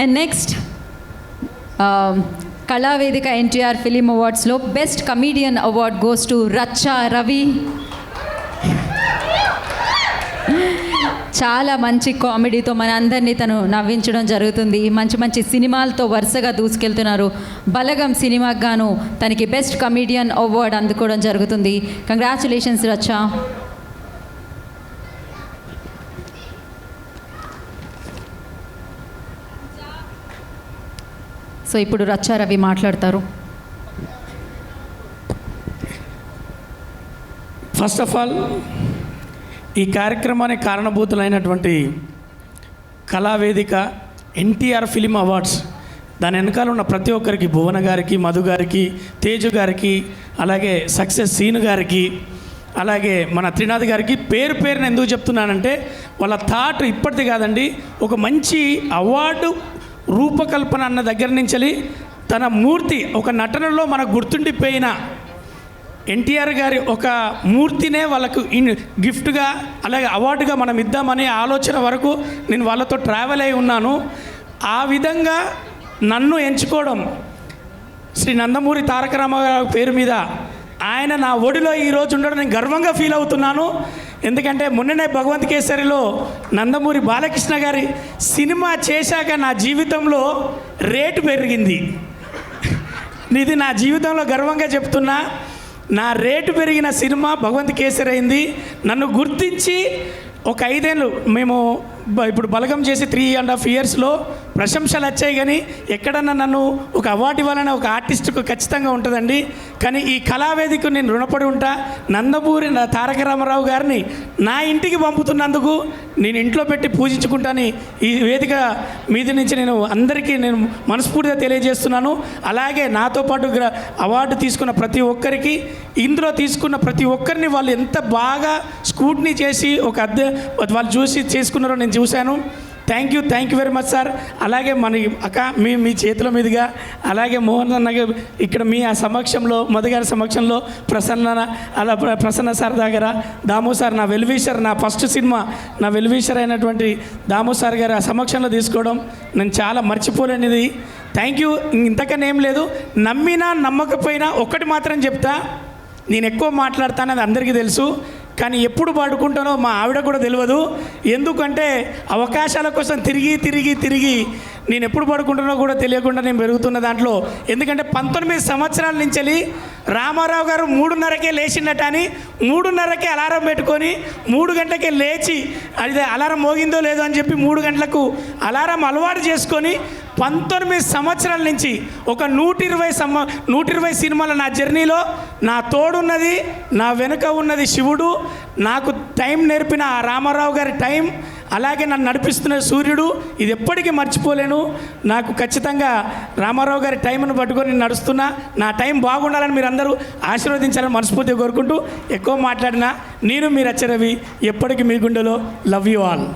And next Kalavedika NTR film అవార్డ్స్లో best comedian award goes to Rachcha Ravi. చాలా మంచి కామెడీతో మన అందరినీ తను నవ్వించడం జరుగుతుంది. మంచి మంచి సినిమాలతో వరుసగా దూసుకెళ్తున్నారు. బలగం సినిమాకు గాను తనకి బెస్ట్ కమీడియన్ అవార్డ్ అందుకోవడం జరుగుతుంది. కంగ్రాచులేషన్స్ రచ్చా. సో ఇప్పుడు రచ్చా రవి మాట్లాడతారు. ఫస్ట్ ఆఫ్ ఆల్ ఈ కార్యక్రమానికి కారణభూతులైనటువంటి కళావేదిక ఎన్టీఆర్ ఫిలిం అవార్డ్స్, దాని వెనకాల ఉన్న ప్రతి ఒక్కరికి, భువన గారికి, మధు గారికి, తేజు గారికి, అలాగే సక్సెస్ సీను గారికి, అలాగే మన త్రినాథ్ గారికి పేరు పేరుని ఎందుకు చెప్తున్నానంటే వాళ్ళ థాట్ ఇప్పటిది కాదండి. ఒక మంచి అవార్డు రూపకల్పన అన్న దగ్గర నుంచి తన మూర్తి ఒక నటనలో మనకు గుర్తుండిపోయిన ఎన్టీఆర్ గారి ఒక మూర్తినే వాళ్ళకు గిఫ్ట్గా అలాగే అవార్డుగా మనం ఇద్దామనే ఆలోచన వరకు నేను వాళ్ళతో ట్రావెల్ అయి ఉన్నాను. ఆ విధంగా నన్ను ఎంచుకోవడం శ్రీ నందమూరి తారక రామారావు పేరు మీద ఆయన నా ఒడిలో ఈరోజు ఉండడం నేను గర్వంగా ఫీల్ అవుతున్నాను. ఎందుకంటే మొన్ననే భగవంత్ కేసరిలో నందమూరి బాలకృష్ణ గారి సినిమా చేశాక నా జీవితంలో రేటు పెరిగింది. ఇది నా జీవితంలో గర్వంగా చెప్తున్నా. నా రేటు పెరిగిన సినిమా భగవంత్ కేసరి అయింది. నన్ను గుర్తించి ఒక 5 ఏళ్ళు మేము ఇప్పుడు బలగం చేసి 3.5 ఇయర్స్లో ప్రశంసలు వచ్చాయి. కానీ ఎక్కడన్నా నన్ను ఒక అవార్డు ఇవ్వాలని ఒక ఆర్టిస్టుకు ఖచ్చితంగా ఉంటుందండి. కానీ ఈ కళావేదికకు నేను రుణపడి ఉంటా. నందమూరి తారక రామారావు గారిని నా ఇంటికి పంపుతున్నందుకు నేను ఇంట్లో పెట్టి పూజించుకుంటాను. ఈ వేదిక మీద నుంచి నేను అందరికీ నేను మనస్ఫూర్తిగా తెలియజేస్తున్నాను. అలాగే నాతో పాటు అవార్డు తీసుకున్న ప్రతి ఒక్కరికి, ఇందులో తీసుకున్న ప్రతి ఒక్కరిని వాళ్ళు ఎంత బాగా స్కూట్నీ చేసి వాళ్ళు చూసి చేసుకున్నారో నేను చూశాను. Thank you very much sir. అలాగే మన అక్క మీ చేతుల మీదుగా, అలాగే మోహన్ అన్న ఇక్కడ మీ ఆ సమక్షంలో, మధు గారి సమక్షంలో, ప్రసన్న సార్ దగ్గర, దాము సార్ నా వెల్విషర్, నా ఫస్ట్ సినిమా నా వెల్విషర్ అయినటువంటి దాము సార్ గారి ఆ సమక్షంలో తీసుకోవడం నేను చాలా మర్చిపోలేనిది. Thank you. ఇంతకన్నా ఏం లేదు. నమ్మినా నమ్మకపోయినా ఒక్కటి మాత్రం చెప్తా, నేను ఎక్కువ మాట్లాడతాను, అది అందరికీ తెలుసు. కానీ ఎప్పుడు పడుకుంటానో మా ఆవిడ కూడా తెలియదు. ఎందుకంటే అవకాశాల కోసం తిరిగి నేను ఎప్పుడు పడుకుంటానో కూడా తెలియకుండా నేను పెరుగుతున్న దాంట్లో. ఎందుకంటే 19 సంవత్సరాల నుంచి రామారావు గారు 3:30కే లేచిండట అని 3:30కే అలారం పెట్టుకొని 3 గంటలకే లేచి అది అలారం మోగిందో లేదో అని చెప్పి 3 గంటలకు అలారం అలవాటు చేసుకొని 19 సంవత్సరాల నుంచి ఒక 120 సినిమాల నా జర్నీలో నా తోడున్నది, నా వెనుక ఉన్నది శివుడు. నాకు టైం నేర్పిన ఆ రామారావు గారి టైం, అలాగే నన్ను నడిపిస్తున్న సూర్యుడు, ఇది ఎప్పటికీ మర్చిపోలేను. నాకు ఖచ్చితంగా రామారావు గారి టైంను పట్టుకొని నేను నడుస్తున్నా. నా టైం బాగుండాలని మీరు అందరూ ఆశీర్వదించాలని మనస్ఫూర్తిగా కోరుకుంటూ ఎక్కువ మాట్లాడినా నేను మీ రచ్చ రవి, ఎప్పటికీ మీ గుండెలో. Love you all.